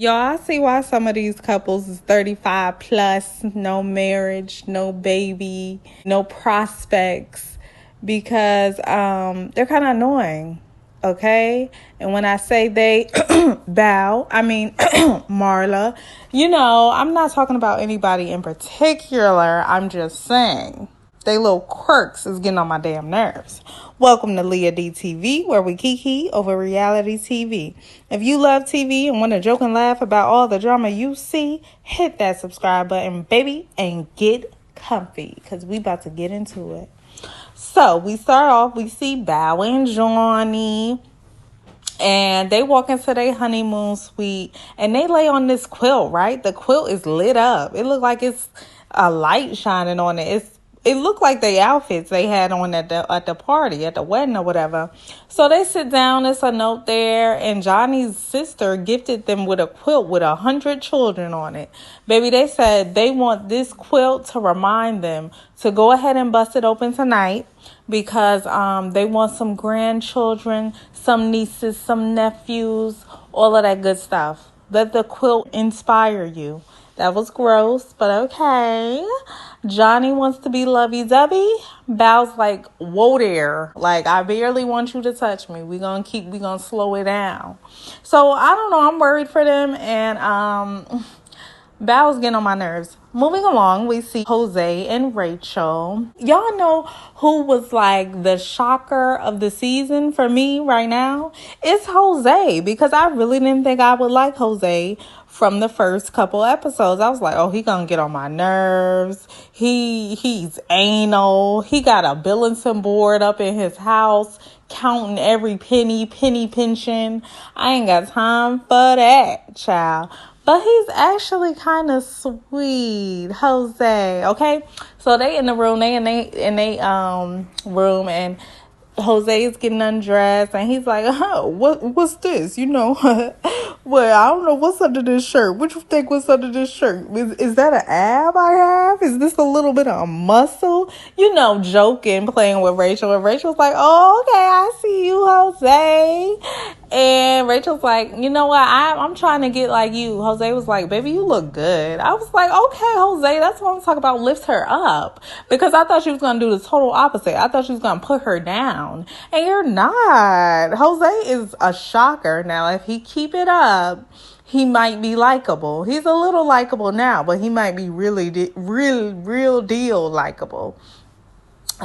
Y'all, I see why some of these couples is 35 plus, no marriage, no baby, no prospects, because they're kind of annoying, okay? And when I say they, Bao, I mean Marla, I'm not talking about anybody in particular. I'm just saying. They little quirks is getting on my damn nerves. Welcome to Leah DTV, where we kiki over reality TV. If you love TV and want to joke and laugh about all the drama you see, hit that subscribe button, baby, and get comfy, because we about to get into it. So we start off, we see Bao and Johnny, and they walk into their honeymoon suite, and they lay on this quilt, right? The quilt is lit up. It looked like it's a light shining on it. It looked like the outfits they had on at the party, at the wedding or whatever. So they sit down, there's a note there, and Johnny's sister gifted them with a quilt with 100 children on it. Baby, they said they want this quilt to remind them to go ahead and bust it open tonight, because they want some grandchildren, some nieces, some nephews, all of that good stuff. Let the quilt inspire you. That was gross, but okay. Johnny wants to be lovey-dovey. Bao's like, whoa there. Like, I barely want you to touch me. We gonna slow it down. So, I don't know. I'm worried for them. And, Bao's getting on my nerves. Moving along, we see Jose and Rachel. Y'all know who was like the shocker of the season for me right now? It's Jose, because I really didn't think I would like Jose from the first couple episodes. I was like, oh, he gonna get on my nerves. He's anal. He got a bulletin board up in his house counting every penny pinching. I ain't got time for that, child. But he's actually kind of sweet, Jose. Okay, so they in the room, they in they room, and Jose is getting undressed, and he's like, "Oh, what's this? Well, I don't know what's under this shirt. What you think was under this shirt? Is that an ab I have? Is this a little bit of muscle? Joking, playing with Rachel, and Rachel's like, "Oh, okay, I see you, Jose." And Rachel's like, you know what? I'm trying to get like you. Jose was like, baby, you look good. I was like, okay, Jose, that's what I'm talking about. Lift her up. Because I thought she was going to do the total opposite. I thought she was going to put her down. And you're not. Jose is a shocker. Now, if he keep it up, he might be likable. He's a little likable now, but he might be real deal likable.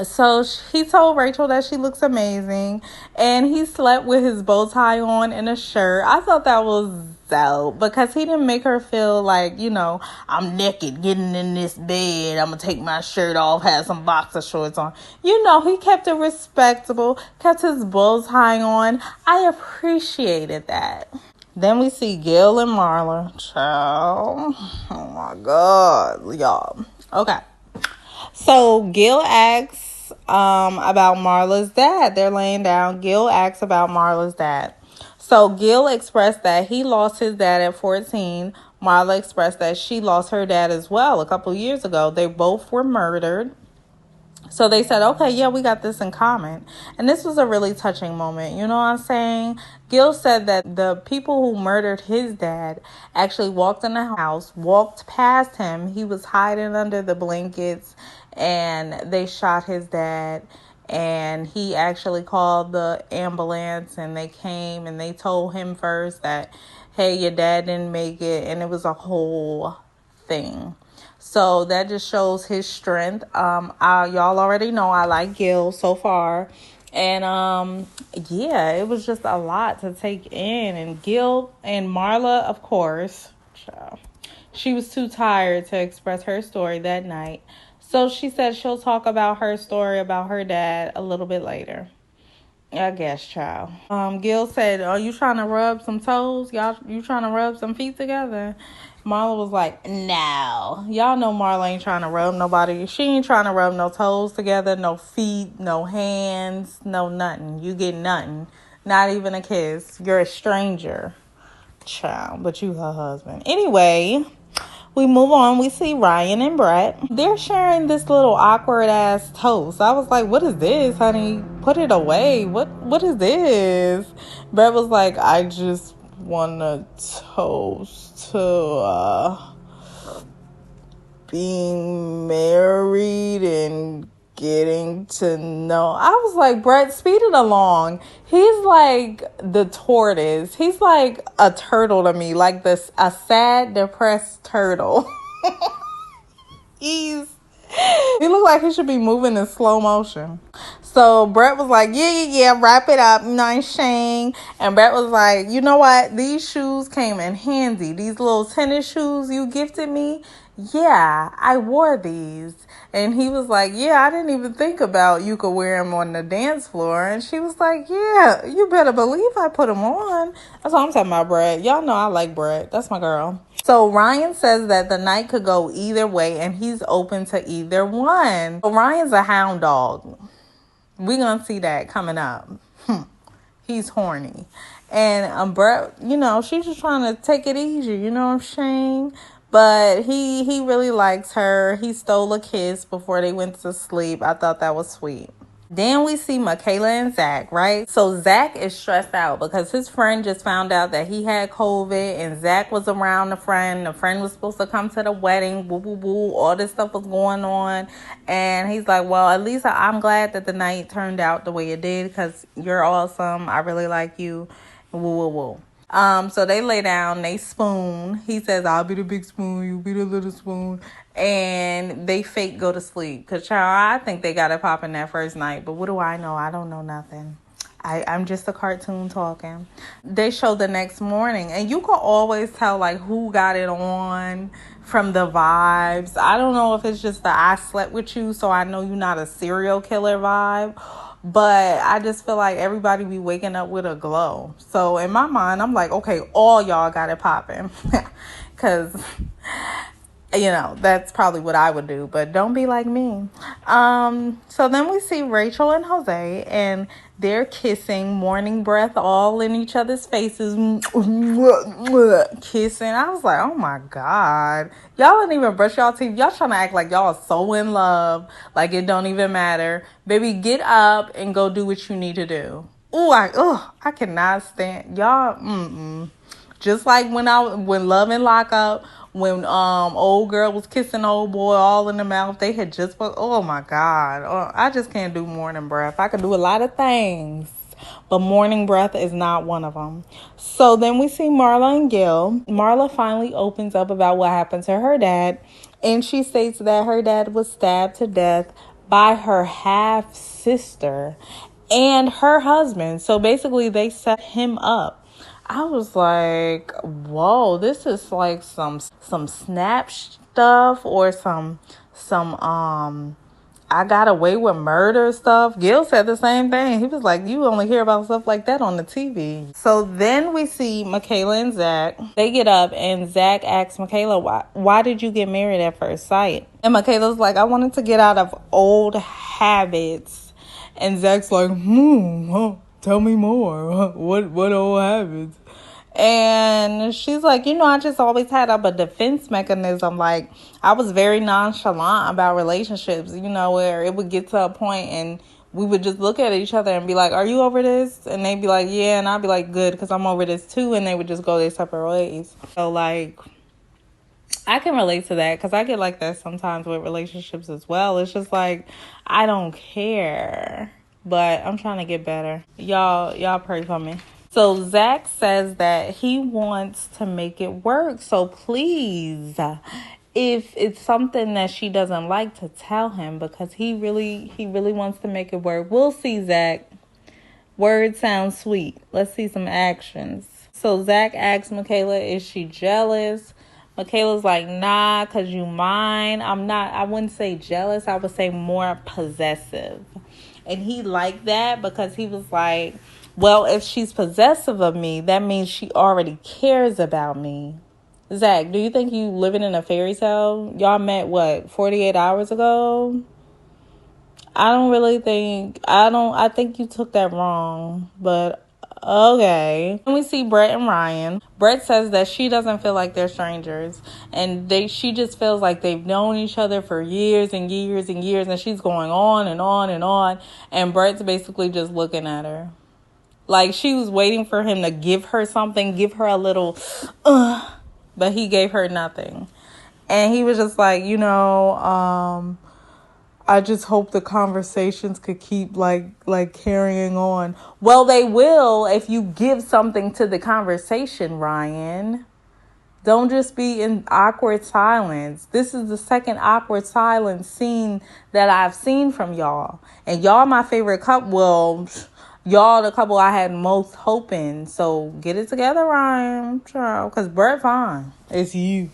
So he told Rachel that she looks amazing, and he slept with his bow tie on and a shirt. I thought that was dope, because he didn't make her feel like, I'm naked getting in this bed. I'm going to take my shirt off, have some boxer shorts on. He kept it respectable, kept his bow tie on. I appreciated that. Then we see Gil and Myrla. Child. Oh my God, y'all. Okay. So Gil asks about Marla's dad. They're laying down. Gil asks about Marla's dad. So Gil expressed that he lost his dad at 14. Marla expressed that she lost her dad as well a couple years ago. They both were murdered. So they said, okay, yeah, we got this in common. And this was a really touching moment. You know what I'm saying? Gil said that the people who murdered his dad actually walked in the house, walked past him. He was hiding under the blankets, and they shot his dad. And he actually called the ambulance, and they came, and they told him first that, hey, your dad didn't make it. And it was a whole thing. So that just shows his strength. Y'all already know I like Gil so far. And yeah, it was just a lot to take in. And Gil and Marla, of course, she was too tired to express her story that night. So she said she'll talk about her story about her dad a little bit later. I guess, child. Gil said, "Are you trying to rub some toes? You trying to rub some feet together?" Marla was like, "No." Y'all know Marla ain't trying to rub nobody. She ain't trying to rub no toes together, no feet, no hands, no nothing. You get nothing. Not even a kiss. You're a stranger, child, but you her husband. Anyway, we move on. We see Ryan and Brett. They're sharing this little awkward ass toast. I was like, what is this, honey? Put it away. What is this? Brett was like, I just want to toast to being married and getting to know. I was like, Brett, speed it along. He's like the tortoise. He's like a turtle to me, like a sad, depressed turtle. He looked like he should be moving in slow motion. So Brett was like, yeah, wrap it up, you know what I'm saying? And Brett was like, you know what? These shoes came in handy. These little tennis shoes you gifted me, yeah, I wore these. And he was like, yeah, I didn't even think about you could wear them on the dance floor. And she was like, yeah, you better believe I put them on. That's what I'm talking about, Brett. Y'all know I like Brett. That's my girl. So Ryan says that the night could go either way and he's open to either one. So Ryan's a hound dog. We're going to see that coming up. He's horny. And Brett, she's just trying to take it easy. You know what I'm saying? But he really likes her. He stole a kiss before they went to sleep. I thought that was sweet. Then we see Michaela and Zack, right? So Zack is stressed out because his friend just found out that he had COVID and Zack was around the friend. The friend was supposed to come to the wedding. Woo, woo, woo. All this stuff was going on. And he's like, well, at least I'm glad that the night turned out the way it did because you're awesome. I really like you. Woo, woo, woo. So they lay down, they spoon. He says, I'll be the big spoon, you be the little spoon. And they fake go to sleep. Because, child, I think they got it popping that first night. But what do I know? I don't know nothing. I'm just a cartoon talking. They show the next morning. And you can always tell, like, who got it on from the vibes. I don't know if it's just the I slept with you, so I know you're not a serial killer vibe. But I just feel like everybody be waking up with a glow. So in my mind, I'm like, okay, all y'all got it popping. Because, that's probably what I would do. But don't be like me. So then we see Rachel and Jose. And they're kissing, morning breath all in each other's faces. Kissing. I was like, oh my God. Y'all didn't even brush y'all teeth. Y'all trying to act like y'all are so in love. Like it don't even matter. Baby, get up and go do what you need to do. I cannot stand y'all. Just like when Love and Lockup, when old girl was kissing old boy all in the mouth, they had just oh my God. I just can't do morning breath. I can do a lot of things, but morning breath is not one of them. So then we see Myrla and Gil. Myrla finally opens up about what happened to her dad, and she states that her dad was stabbed to death by her half sister and her husband. So basically they set him up. I was like, whoa, this is like some Snap stuff or some I got away with murder stuff. Gil said the same thing. He was like, you only hear about stuff like that on the TV. So then we see Michaela and Zack. They get up and Zack asks Michaela, why did you get married at first sight? And Michaela's like, I wanted to get out of old habits. And Zack's like, tell me more. What old habits? And she's like, I just always had up a defense mechanism. Like, I was very nonchalant about relationships, where it would get to a point and we would just look at each other and be like, are you over this? And they'd be like, yeah. And I'd be like, good, because I'm over this too. And they would just go their separate ways. So, like, I can relate to that because I get like that sometimes with relationships as well. It's just like, I don't care. But I'm trying to get better. Y'all pray for me. So Zack says that he wants to make it work. So please, if it's something that she doesn't like, to tell him, because he really wants to make it work. We'll see, Zack. Words sound sweet. Let's see some actions. So Zack asks Michaela, is she jealous? Michaela's like, nah, because you mine. I wouldn't say jealous. I would say more possessive. And he liked that because he was like, well, if she's possessive of me, that means she already cares about me. Zack, do you think you living in a fairy tale? Y'all met, 48 hours ago? I think you took that wrong, but okay. Then we see Brett and Ryan. Brett says that she doesn't feel like they're strangers, and she just feels like they've known each other for years and years and years, and she's going on and on and on, and Brett's basically just looking at her. Like, she was waiting for him to give her something, give her a little, but he gave her nothing. And he was just like, I just hope the conversations could keep like carrying on. Well, they will if you give something to the conversation, Ryan. Don't just be in awkward silence. This is the second awkward silence scene that I've seen from y'all. And y'all my favorite couple. Well, y'all the couple I had most hope in. So get it together, Ryan. Because Brett fine. It's you.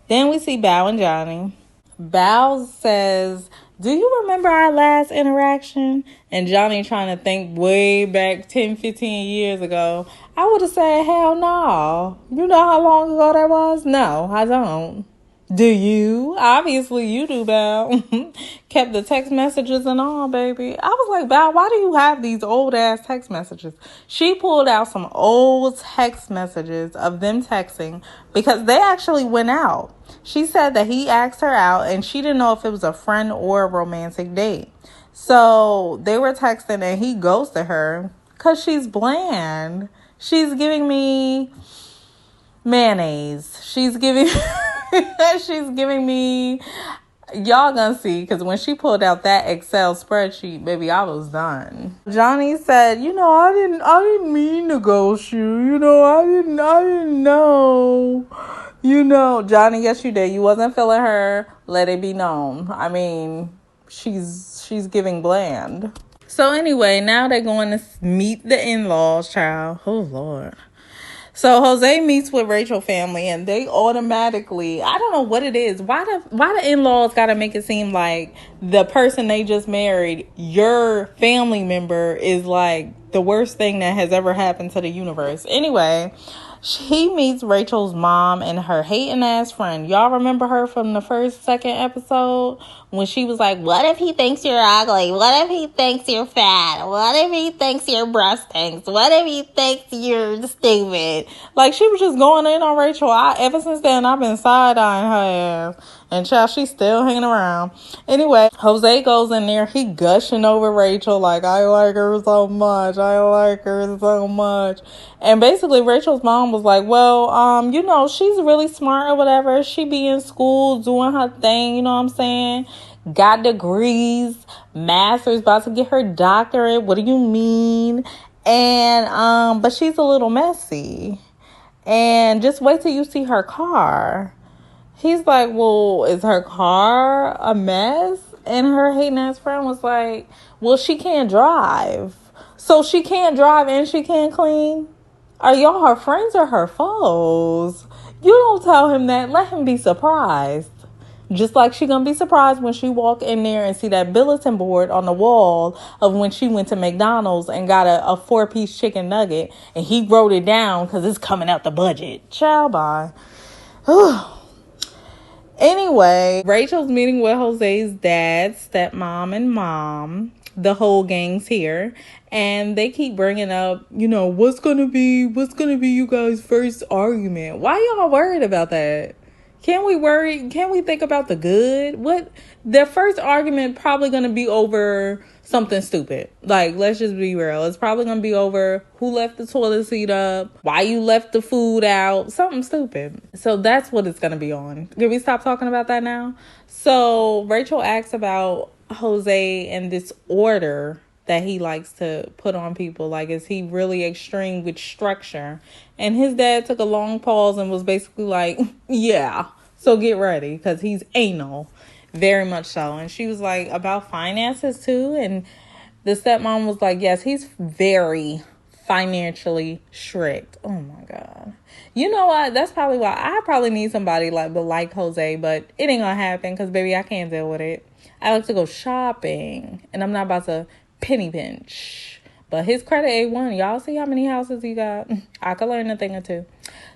Then we see Bao and Johnny. Bao says, do you remember our last interaction? And Johnny trying to think way back 10, 15 years ago. I would have said, hell no. You know how long ago that was? No, I don't. Do you? Obviously you do, Bao. Kept the text messages and all, baby. I was like, Bao, why do you have these old ass text messages? She pulled out some old text messages of them texting because they actually went out. She said that he asked her out and she didn't know if it was a friend or a romantic date. So they were texting and he ghosted her because she's bland. She's giving me mayonnaise. She's giving me, y'all gonna see, because when she pulled out that Excel spreadsheet, baby, I was done. Johnny said, I didn't mean to ghost you. I didn't know. Johnny, yes you did. You wasn't feeling her. Let it be known. I mean, she's giving bland. So anyway, now they're going to meet the in-laws, child. Oh Lord. So Jose meets with Rachel's family and they automatically, I don't know what it is. Why the in-laws got to make it seem like the person they just married, your family member, is like the worst thing that has ever happened to the universe. Anyway, he meets Rachel's mom and her hating ass friend. Y'all remember her from the second episode when she was like, what if he thinks you're ugly? What if he thinks you're fat? What if he thinks your breast stinks? What if he thinks you're stupid? Like, she was just going in on Rachel. Ever since then, I've been side-eyeing her ass. And child, she's still hanging around. Anyway, Jose goes in there. He gushing over Rachel like, I like her so much. I like her so much. And basically, Rachel's mom was like, well, she's really smart or whatever. She be in school doing her thing, you know what I'm saying? Got degrees, master's, about to get her doctorate. What do you mean? And, but she's a little messy. And just wait till you see her car. He's like, well, is her car a mess? And her hating ass friend was like, well, she can't drive. So she can't drive and she can't clean? Are y'all her friends or her foes? You don't tell him that. Let him be surprised. Just like she gonna be surprised when she walk in there and see that bulletin board on the wall of when she went to McDonald's and got a 4-piece chicken nugget. And he wrote it down because it's coming out the budget. Ciao, bye. Anyway, Rachel's meeting with Jose's dad, stepmom, and mom. The whole gang's here. And they keep bringing up, what's gonna be you guys' first argument? Why y'all worried about that? Can't we think about the good? What? Their first argument probably gonna be over something stupid. Like, let's just be real. It's probably gonna be over who left the toilet seat up, why you left the food out, something stupid. So that's what it's gonna be on. Can we stop talking about that now? So Rachel asks about Jose and this order that he likes to put on people. Like, is he really extreme with structure? And his dad took a long pause and was basically like, yeah, so get ready, because he's anal. Very much so. And she was like, about finances too? And the stepmom was like, yes, he's very financially strict. Oh my God. You know what? That's probably why I probably need somebody like Jose, but it ain't gonna happen because, baby, I can't deal with it. I like to go shopping and I'm not about to penny pinch. But his credit A1, y'all see how many houses he got? I could learn a thing or two.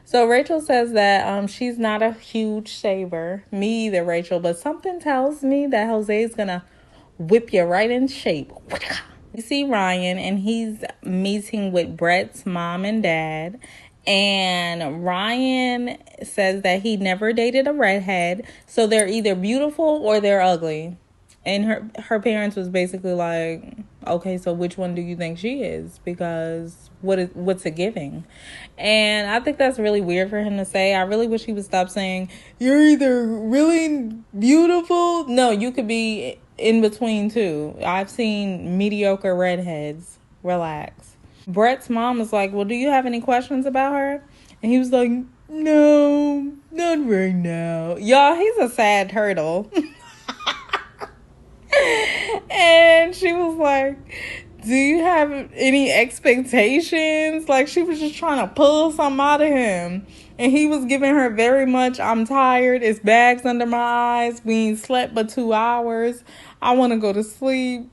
So Rachel says that she's not a huge saver. Me either, Rachel. But something tells me that Jose is going to whip you right in shape. You see Ryan, and he's meeting with Brett's mom and dad. And Ryan says that he never dated a redhead. So they're either beautiful or they're ugly. And her parents was basically like, Okay, so which one do you think she is? Because what's it giving? And I think that's really weird for him to say. I really wish he would stop saying, you're either really beautiful. No, you could be in between too. I've seen mediocre redheads. Relax. Brett's mom was like, well, do you have any questions about her? And he was like, no, not right now. Y'all, he's a sad turtle. And she was like, do you have any expectations? Like, she was just trying to pull something out of him. And he was giving her very much, I'm tired. It's bags under my eyes. We ain't slept but 2 hours. I want to go to sleep.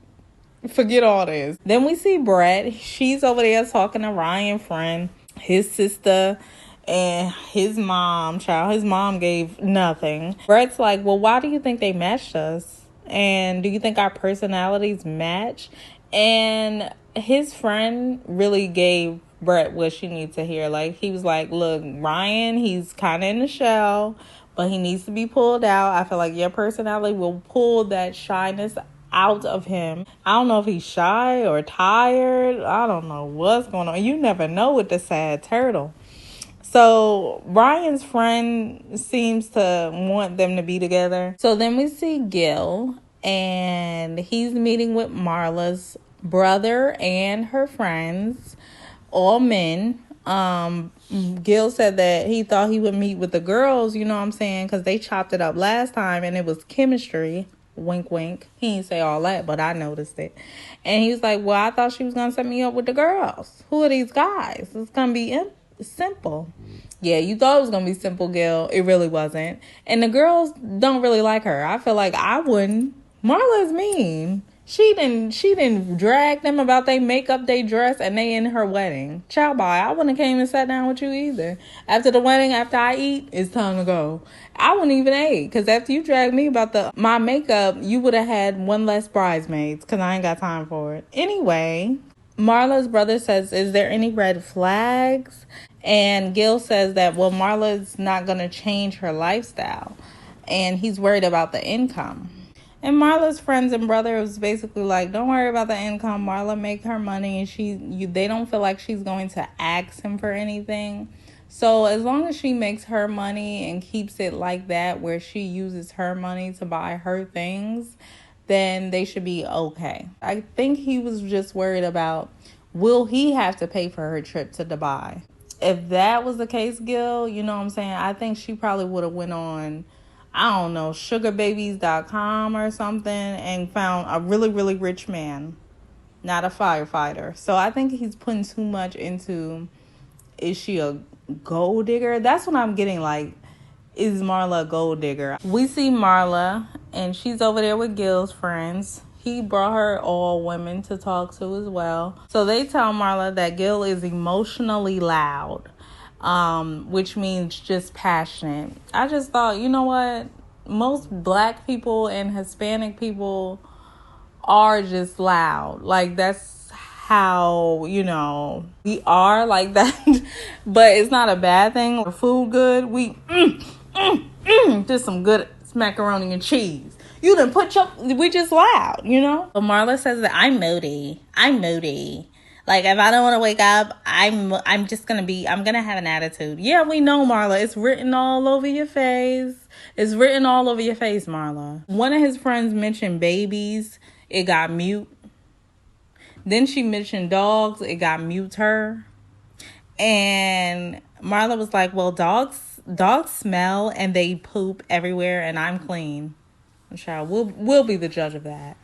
Forget all this. Then we see Brett. She's over there talking to Ryan's friend, his sister, and his mom. Child, his mom gave nothing. Brett's like, well, why do you think they matched us? And do you think our personalities match? And his friend really gave Brett what she needs to hear. Like, he was like, look, Ryan, he's kind of in the shell, but he needs to be pulled out. I feel like your personality will pull that shyness out of him. I don't know if he's shy or tired. I don't know what's going on. You never know with the sad turtle. So Ryan's friend seems to want them to be together. So then we see Gil, and he's meeting with Marla's brother and her friends, all men. Gil said that he thought he would meet with the girls, you know what I'm saying, because they chopped it up last time and it was chemistry. Wink, wink. He didn't say all that, but I noticed it. And he was like, well, I thought she was going to set me up with the girls. Who are these guys? It's going to be simple. Yeah, you thought it was going to be simple, Gil. It really wasn't. And the girls don't really like her. I feel like I wouldn't. Marla's mean. She didn't drag them about they makeup, they dress, and they in her wedding. Ciao, bye. I wouldn't have came and sat down with you either. After the wedding, after I eat, it's time to go. I wouldn't even ate, because after you dragged me about my makeup, you would have had one less bridesmaids, because I ain't got time for it. Anyway, Marla's brother says, is there any red flags? And Gil says that, well, Marla's not going to change her lifestyle, and he's worried about the income. And Marla's friends and brother was basically like, don't worry about the income. Marla make her money, and they don't feel like she's going to ask him for anything. So as long as she makes her money and keeps it like that, where she uses her money to buy her things, then they should be okay. I think he was just worried about, will he have to pay for her trip to Dubai? If that was the case, Gil, you know what I'm saying? I think she probably would have went on, I don't know, sugarbabies.com or something and found a really, really rich man, not a firefighter. So I think he's putting too much into, is she a gold digger? That's what I'm getting, like, is Marla a gold digger? We see Marla, and she's over there with Gil's friends. He brought her all women to talk to as well. So they tell Marla that Gil is emotionally loud. Which means just passionate. I just thought, you know what? Most black people and Hispanic people are just loud. Like, that's how, we are like that. But it's not a bad thing. The food good. We just some good macaroni and cheese. You done we just loud, But Marla says that I'm moody. Like, if I don't want to wake up, I'm gonna have an attitude. Yeah, we know, Marla. It's written all over your face. Marla. One of his friends mentioned babies. It got mute. Then she mentioned dogs. It got mute her. And Marla was like, well, dogs smell and they poop everywhere, and I'm clean. Child, we'll be the judge of that.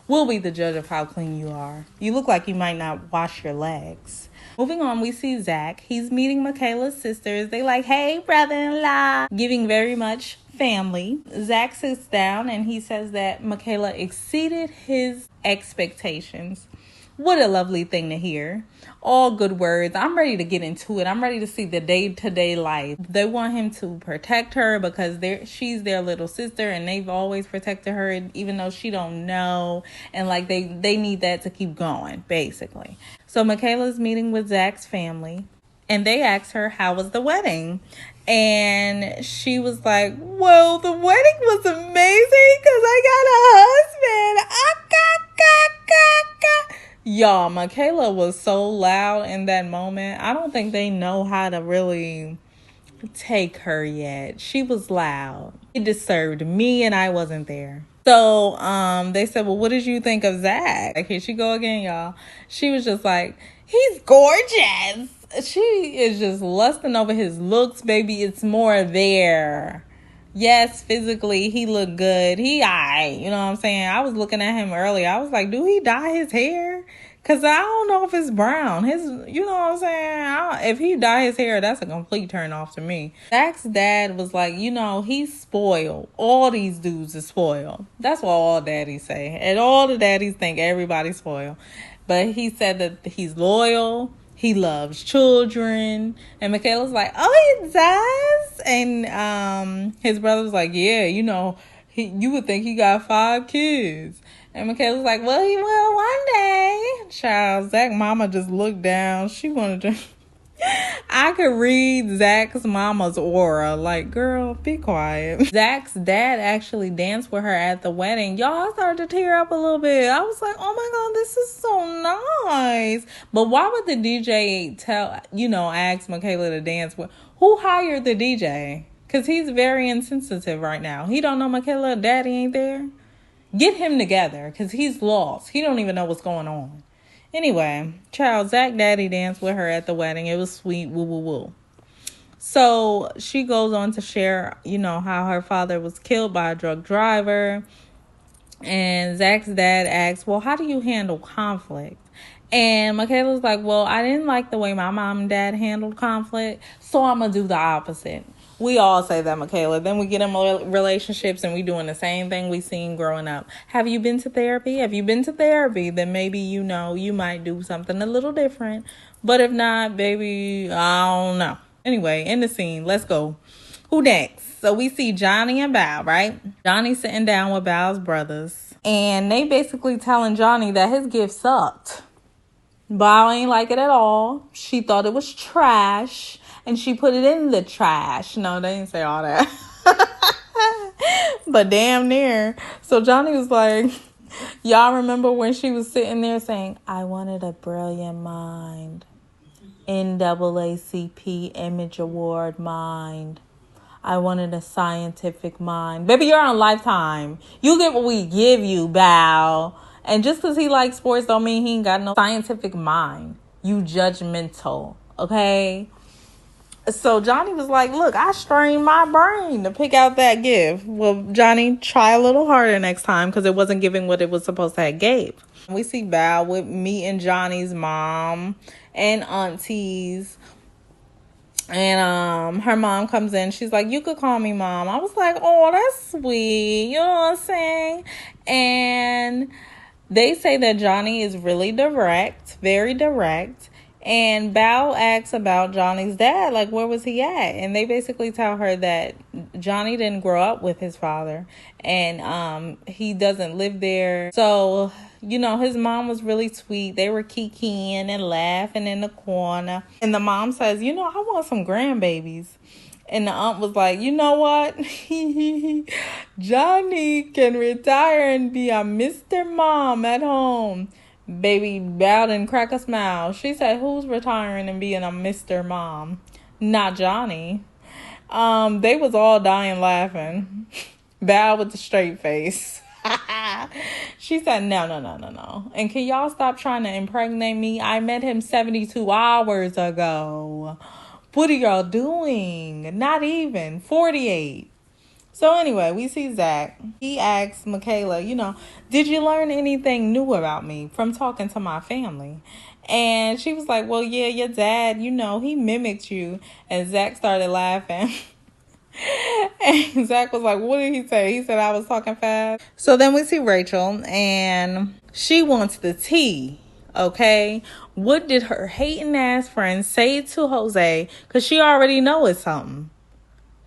We'll be the judge of how clean you are. You look like you might not wash your legs. Moving on, we see Zack. He's meeting Michaela's sisters. They like, hey, brother-in-law. Giving very much family. Zack sits down and he says that Michaela exceeded his expectations. What a lovely thing to hear. All good words. I'm ready to get into it. I'm ready to see the day-to-day life. They want him to protect her because she's their little sister and they've always protected her even though she don't know. And like they need that to keep going, basically. So Michaela's meeting with Zack's family and they asked her, how was the wedding? And she was like, well, the wedding was amazing because I got a husband. Y'all, Michaela was so loud in that moment. I don't think they know how to really take her yet. She was loud. It disturbed me and I wasn't there. So they said, well, what did you think of Zack? Like, here she go again, y'all. She was just like, he's gorgeous. She is just lusting over his looks, baby. It's more there. Yes, physically he looked good. He alright, you know what I'm saying? I was looking at him earlier. I was like, do he dye his hair? Cause I don't know if it's brown. You know what I'm saying? If he dye his hair, that's a complete turn off to me. Zach's dad was like, he's spoiled. All these dudes are spoiled. That's what all daddies say. And all the daddies think everybody's spoiled. But he said that he's loyal. He loves children. And Michaela's like, oh, he does? And his brother was like, yeah, you would think he got 5 kids. And Michaela's like, well, he will one day. Child, Zach mama just looked down. She wanted to... I could read Zach's mama's aura. Like, girl, be quiet. Zach's dad actually danced with her at the wedding. Y'all, I started to tear up a little bit. I was like, oh my God, this is so nice. But why would the DJ ask Michaela to dance with? Who hired the DJ? Because he's very insensitive right now. He don't know Michaela daddy ain't there. Get him together, because he's lost. He don't even know what's going on. Anyway, child, Zach daddy danced with her at the wedding. It was sweet, woo, woo, woo. So she goes on to share, how her father was killed by a drunk driver. And Zach's dad asks, well, how do you handle conflict? And Michaela's like, well, I didn't like the way my mom and dad handled conflict, so I'm going to do the opposite. We all say that, Michaela. Then we get in relationships and we doing the same thing we seen growing up. Have you been to therapy? If you've been to therapy, then maybe you might do something a little different. But if not, baby, I don't know. Anyway, in the scene, let's go. Who next? So we see Johnny and Bao, right? Johnny sitting down with Bao's brothers. And they basically telling Johnny that his gift sucked. Bao ain't like it at all. She thought it was trash. And she put it in the trash. No, they didn't say all that. But damn near. So Johnny was like, y'all remember when she was sitting there saying, I wanted a brilliant mind. NAACP Image Award mind. I wanted a scientific mind. Baby, you're on Lifetime. You get what we give you, Bao. And just because he likes sports don't mean he ain't got no scientific mind. You judgmental. Okay? So Johnny was like, look, I strained my brain to pick out that gift. Well, Johnny, try a little harder next time because it wasn't giving what it was supposed to have gave. We see Bao with meeting Johnny's mom and aunties. And her mom comes in. She's like, you could call me mom. I was like, oh, that's sweet. You know what I'm saying? And they say that Johnny is really direct, very direct. And Bao asks about Johnny's dad, like, where was he at? And they basically tell her that Johnny didn't grow up with his father. And he doesn't live there. So, his mom was really sweet. They were kikiing and laughing in the corner. And the mom says, I want some grandbabies. And the aunt was like, you know what? Johnny can retire and be a Mr. Mom at home. Baby bowed and cracked a smile. She said, who's retiring and being a Mr. Mom? Not Johnny. They was all dying laughing. Bao with the straight face. She said, no. And can y'all stop trying to impregnate me? I met him 72 hours ago. What are y'all doing? Not even 48. So anyway, we see Zach. He asks Michaela, did you learn anything new about me from talking to my family? And she was like, well, yeah, your dad, he mimicked you. And Zach started laughing. And Zach was like, what did he say? He said I was talking fast. So then we see Rachel, and she wants the tea. Okay, what did her hating ass friend say to Jose? Because she already knows something.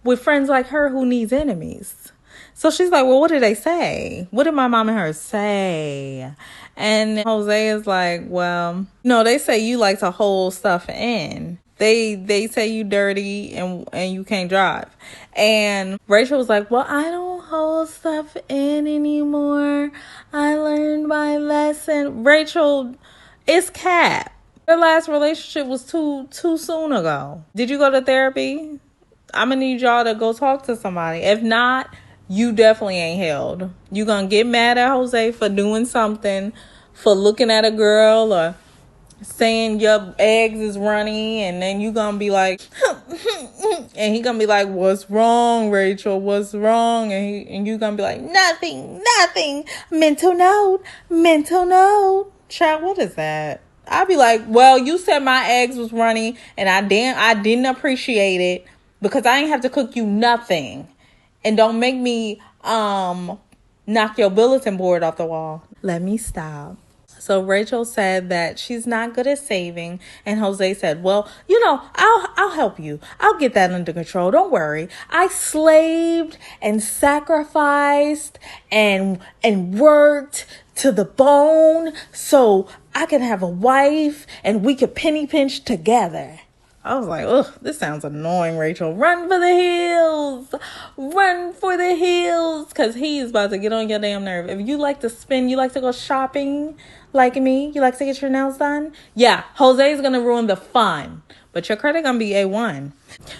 With friends like her who needs enemies. So she's like, well, what did they say? What did my mom and her say? And Jose is like, well, they say you like to hold stuff in. They say you dirty and you can't drive. And Rachel was like, well, I don't hold stuff in anymore. I learned my lesson. Rachel, It's cap. Your last relationship was too soon ago. Did you go to therapy? I'm gonna need y'all to go talk to somebody. If not, you definitely ain't held. You gonna get mad at Jose for doing something, for looking at a girl or saying your eggs is runny, and then you gonna be like, and he gonna be like, "What's wrong, Rachel? What's wrong?" And you gonna be like, "Nothing. Mental note. Child, what is that?" I'd be like, "Well, you said my eggs was runny, and I didn't appreciate it because I ain't have to cook you nothing, and don't make me knock your bulletin board off the wall." Let me stop. So Rachel said that she's not good at saving, and Jose said, "Well, I'll help you. I'll get that under control. Don't worry. I slaved and sacrificed and worked to the bone so I can have a wife and we could penny pinch together." I was like, ugh, this sounds annoying, Rachel. Run for the hills. Run for the hills. Because he's about to get on your damn nerve. If you like to spend, you like to go shopping like me, you like to get your nails done, yeah, Jose's going to ruin the fun. But your credit going to be A1.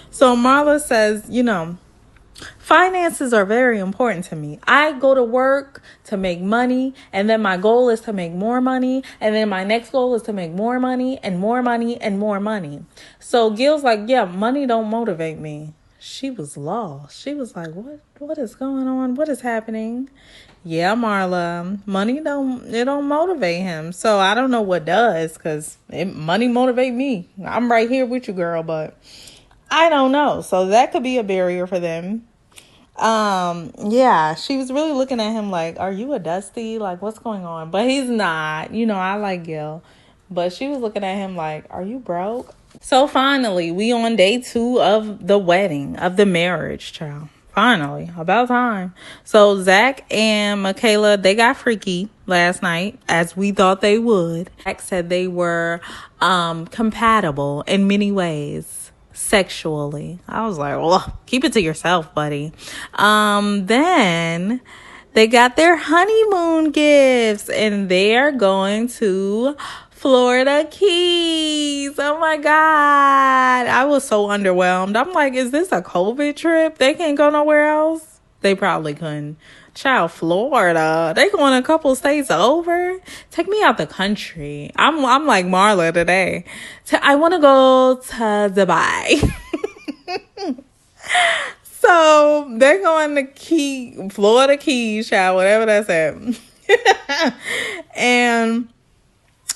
So Myrla says, finances are very important to me. I go to work to make money, and then my goal is to make more money, and then my next goal is to make more money and more money and more money. So Gil's like, yeah, money don't motivate me. She was lost. She was like, what is going on? What is happening? Yeah, Marla, money don't motivate him. So I don't know what does, because money motivate me. I'm right here with you, girl, but I don't know. So that could be a barrier for them. Yeah, she was really looking at him like, are you a Dusty? Like, what's going on? But he's not. I like Gil. But she was looking at him like, are you broke? So finally, we on day 2 of the wedding, of the marriage, child. Finally, about time. So Zack and Michaela, they got freaky last night, as we thought they would. Zack said they were compatible in many ways. Sexually. I was like, well, keep it to yourself, buddy. Then they got their honeymoon gifts, and they're going to Florida Keys. Oh my God. I was so underwhelmed. I'm like, is this a COVID trip? They can't go nowhere else? They probably couldn't. Child, Florida. They going a couple states over. Take me out the country. I'm like Marla today. I want to go to Dubai. So they're going to Florida Keys, child, whatever that's at. And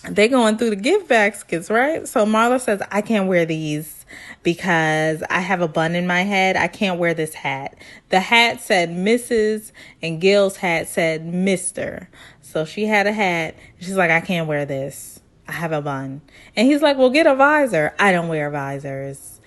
they going through the gift baskets, right? So Marla says, I can't wear these because I have a bun in my head. I can't wear this hat. The hat said Mrs. and Gil's hat said Mr. So she had a hat. She's like, I can't wear this. I have a bun. And he's like, well, get a visor. I don't wear visors.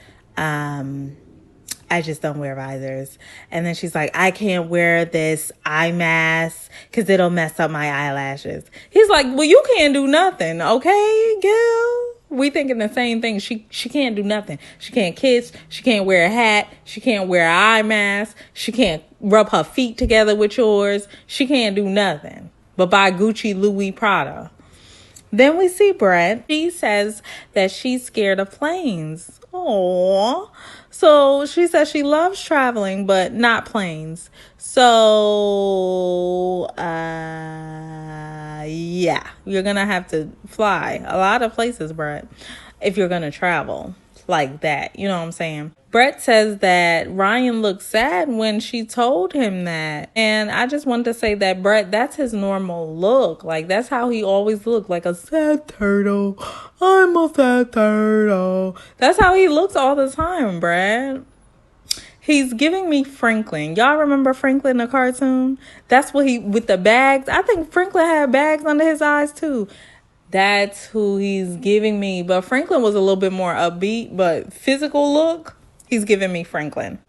I just don't wear visors. And then she's like, I can't wear this eye mask because it'll mess up my eyelashes. He's like, well, you can't do nothing, okay, Gil? We thinking the same thing. She can't do nothing. She can't kiss. She can't wear a hat. She can't wear an eye mask. She can't rub her feet together with yours. She can't do nothing but buy Gucci, Louis, Prada. Then we see Brett. She says that she's scared of planes. Aww. So she says she loves traveling, but not planes. So, yeah, you're going to have to fly a lot of places, Brett, if you're going to travel like that. You know what I'm saying? Brett says that Ryan looked sad when she told him that. And I just wanted to say that Brett, that's his normal look. Like, that's how he always looked, like a sad turtle. I'm a sad turtle. That's how he looks all the time, Brett. He's giving me Franklin. Y'all remember Franklin, the cartoon? That's what with the bags. I think Franklin had bags under his eyes too. That's who he's giving me. But Franklin was a little bit more upbeat, but physical look, he's giving me Franklin.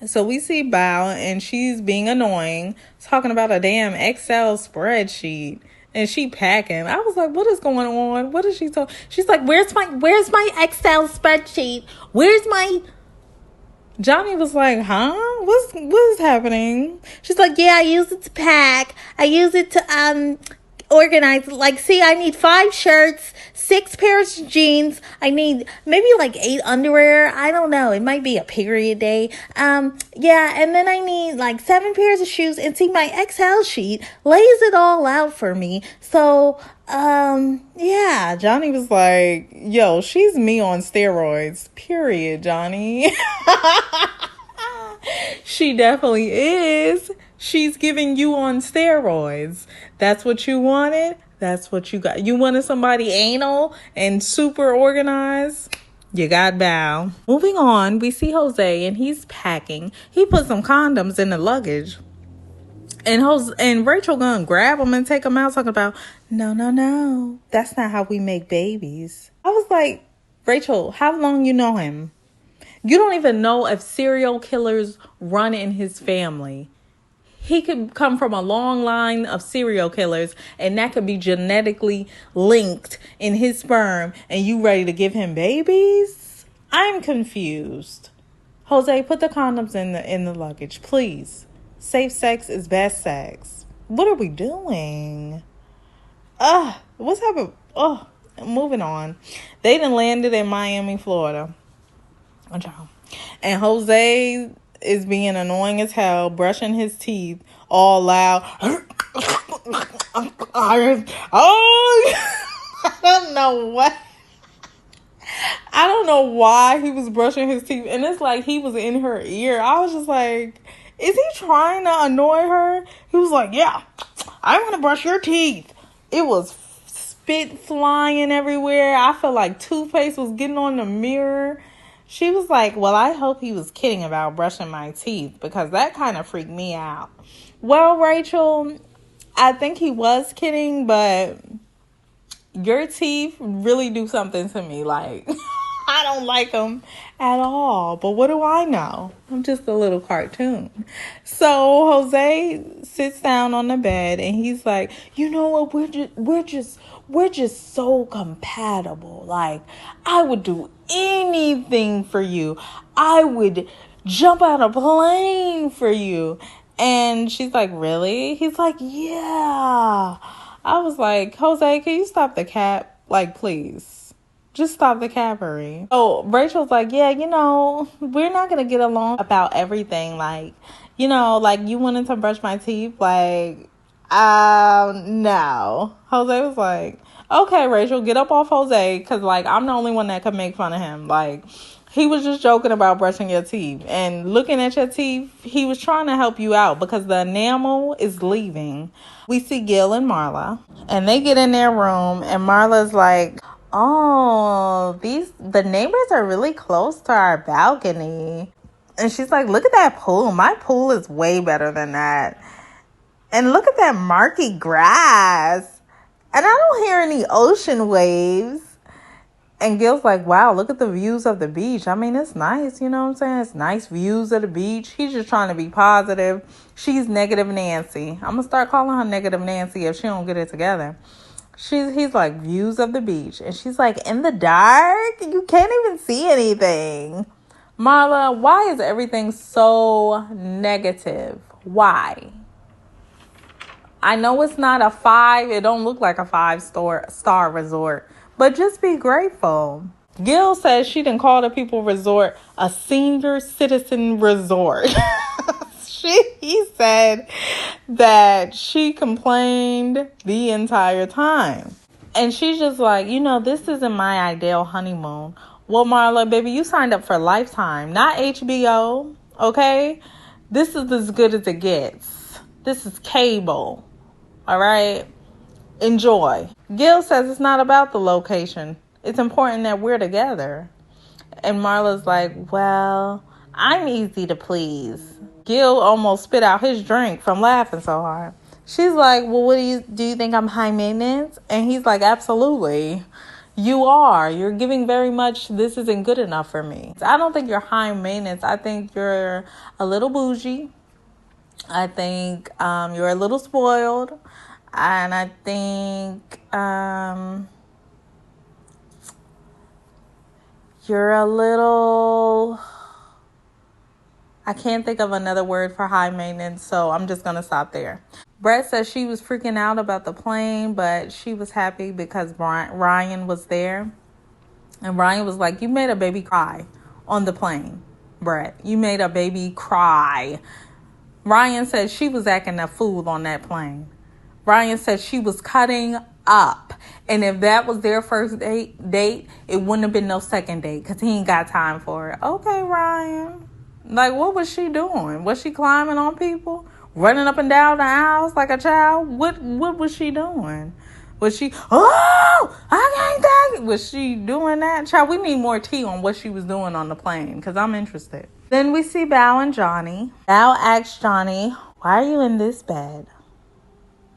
So we see Bao, and she's being annoying, talking about a damn Excel spreadsheet, and she packing. I was like, what is going on? What is she talking? She's like, where's my Excel spreadsheet? Where's my... Johnny was like, huh? What is happening? She's like, yeah, I use it to pack. I use it to organized. Like, see, I need 5 shirts, 6 pairs of jeans. I need maybe like 8 underwear. I don't know. It might be a period day. Yeah, and then I need like 7 pairs of shoes. And see, my Excel sheet lays it all out for me. So, yeah. Johnny was like, yo, she's me on steroids. Period, Johnny. She definitely is. She's giving you on steroids. That's what you wanted. That's what you got. You wanted somebody anal and super organized. You got Bao. Moving on, we see Jose and he's packing. He put some condoms in the luggage. And Rachel gonna grab them and take them out, talking about, no. That's not how we make babies. I was like, Rachel, how long you know him? You don't even know if serial killers run in his family. He could come from a long line of serial killers, and that could be genetically linked in his sperm, and you ready to give him babies? I'm confused. Jose, put the condoms in the luggage, please. Safe sex is best sex. What are we doing? What's happening? Moving on. They done landed in Miami, Florida. And Jose is being annoying as hell, brushing his teeth all loud. I don't know why he was brushing his teeth. And it's like he was in her ear. I was just like, is he trying to annoy her? He was like, yeah, I'm going to brush your teeth. It was spit flying everywhere. I felt like toothpaste was getting on the mirror. She was like, well, I hope he was kidding about brushing my teeth, because that kind of freaked me out. Well, Rachel, I think he was kidding, but your teeth really do something to me. Like, I don't like them at all. But what do I know? I'm just a little cartoon. So Jose sits down on the bed and he's like, you know what? We're just so compatible. Like, I would do anything for you. I would jump out a plane for you. And she's like, really? He's like, yeah. I was like, Jose, can you stop the cap? Like, please. Just stop the cappery. So Rachel's like, yeah, we're not going to get along about everything. Like, like you wanted to brush my teeth. Like, no. Jose was like, okay, Rachel, get up off Jose. Because, like, I'm the only one that could make fun of him. Like, he was just joking about brushing your teeth. And looking at your teeth, he was trying to help you out because the enamel is leaving. We see Gil and Myrla. And they get in their room. And Marla's like, oh, the neighbors are really close to our balcony. And she's like, look at that pool. My pool is way better than that. And look at that murky grass. And I don't hear any ocean waves. And Gil's like, wow, look at the views of the beach. I mean, it's nice, you know what I'm saying? It's nice views of the beach. He's just trying to be positive. She's Negative Nancy. I'm going to start calling her Negative Nancy if she don't get it together. He's like, views of the beach. And she's like, in the dark? You can't even see anything. Myrla, why is everything so negative? Why? I know it's not a 5. It don't look like a 5-star resort. But just be grateful. Gil says she didn't call the people resort a senior citizen resort. He said that she complained the entire time. And she's just like, this isn't my ideal honeymoon. Well, Myrla, baby, you signed up for Lifetime, not HBO, okay? This is as good as it gets. This is cable, all right? Enjoy. Gil says it's not about the location. It's important that we're together. And Marla's like, well, I'm easy to please. Gil almost spit out his drink from laughing so hard. She's like, well, do you think I'm high maintenance? And he's like, absolutely. You are. You're giving very much, this isn't good enough for me. I don't think you're high maintenance. I think you're a little bougie. I think you're a little spoiled. And I think you're a little I can't think of another word for high maintenance, so I'm just going to stop there. Brett says she was freaking out about the plane, but she was happy because Ryan was there. And Ryan was like, you made a baby cry on the plane, Brett. You made a baby cry. Ryan said she was acting a fool on that plane. Ryan said she was cutting up. And if that was their first date, it wouldn't have been no second date because he ain't got time for it. Okay, Ryan. Like, what was she doing? Was she climbing on people? Running up and down the aisles like a child? What was she doing? Was she, oh, I can't take it. Was she doing that? Child, we need more tea on what she was doing on the plane because I'm interested. Then we see Bao and Johnny. Bao asks Johnny, why are you in this bed?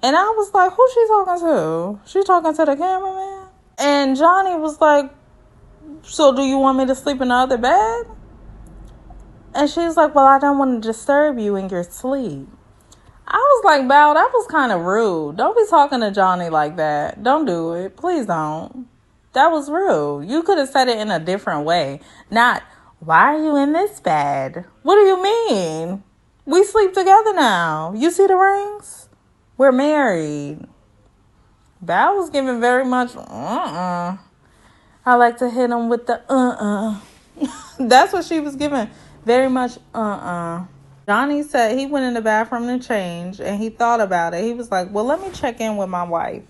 And I was like, who she talking to? She talking to the cameraman? And Johnny was like, so do you want me to sleep in the other bed? And she's like, well, I don't want to disturb you in your sleep. I was like, Bao, that was kind of rude. Don't be talking to Johnny like that. Don't do it. Please don't. That was rude. You could have said it in a different way. Not, why are you in this bed? What do you mean? We sleep together now. You see the rings? We're married. Bao was giving very much, I like to hit him with the That's what she was giving. Very much, Johnny said he went in the bathroom to change and he thought about it. He was like, well, let me check in with my wife.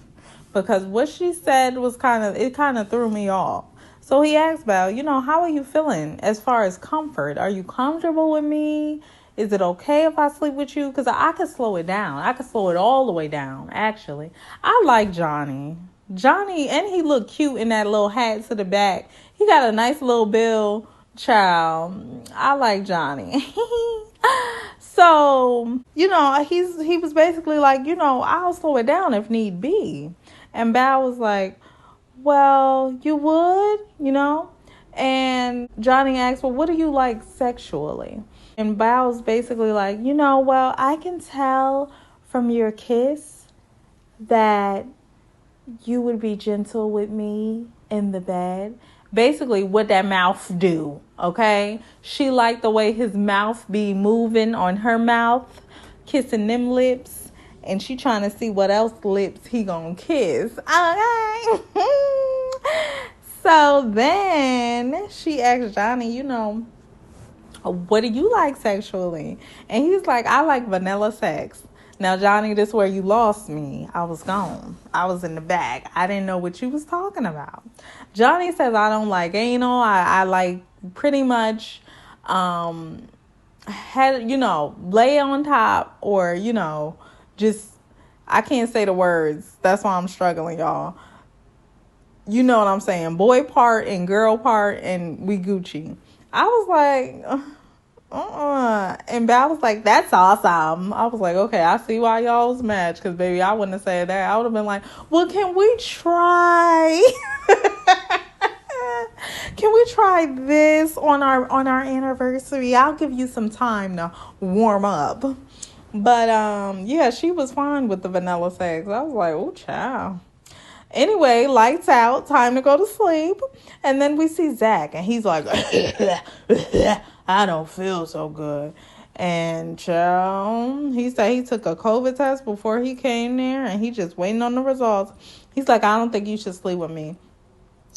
Because what she said was kind of threw me off. So he asked Bao, how are you feeling as far as comfort? Are you comfortable with me? Is it okay if I sleep with you? Because I could slow it down. I could slow it all the way down, actually. I like Johnny. Johnny, and he looked cute in that little hat to the back. He got a nice little bill. Child, I like Johnny. So, he was basically like, I'll slow it down if need be. And Bao was like, well, you would, And Johnny asked, well, what do you like sexually? And Bao's basically like, well, I can tell from your kiss that you would be gentle with me in the bed. Basically what that mouth do, okay? She liked the way his mouth be moving on her mouth, kissing them lips, and she trying to see what else lips he gonna kiss, okay? So then she asked Johnny, what do you like sexually? And he's like, I like vanilla sex. Now, Johnny, this is where you lost me. I was gone. I was in the back. I didn't know what you was talking about. Johnny says, I don't like anal. I like pretty much, lay on top or, just, I can't say the words. That's why I'm struggling, y'all. You know what I'm saying? Boy part and girl part and we Gucci. I was like, and Bao was like, that's awesome. I was like, okay, I see why y'all was matched. Because, baby, I wouldn't have said that. I would have been like, well, can we try? Can we try this on our anniversary? I'll give you some time to warm up. But, yeah, she was fine with the vanilla sex. I was like, oh, child. Anyway, lights out, time to go to sleep. And then we see Zack, and he's like, I don't feel so good. And child, he said he took a COVID test before he came there, and he just waiting on the results. He's like, I don't think you should sleep with me.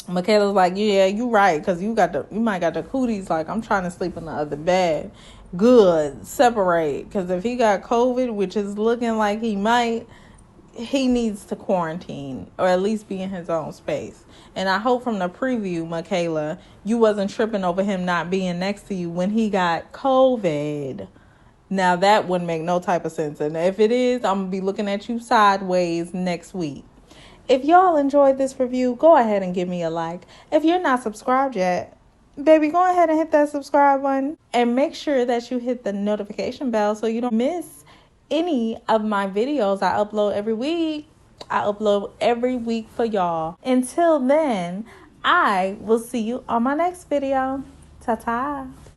Michaela's like, yeah, you right, because you might got the cooties. Like, I'm trying to sleep in the other bed. Good, separate, because if he got COVID, which is looking like he might, he needs to quarantine or at least be in his own space. And I hope from the preview, Michaela, you wasn't tripping over him not being next to you when he got COVID. Now that wouldn't make no type of sense. And if it is, I'm going to be looking at you sideways next week. If y'all enjoyed this review, go ahead and give me a like. If you're not subscribed yet, baby, go ahead and hit that subscribe button. And make sure that you hit the notification bell so you don't miss any of my videos I upload every week. I upload every week for y'all. Until then, I will see you on my next video. Ta-ta.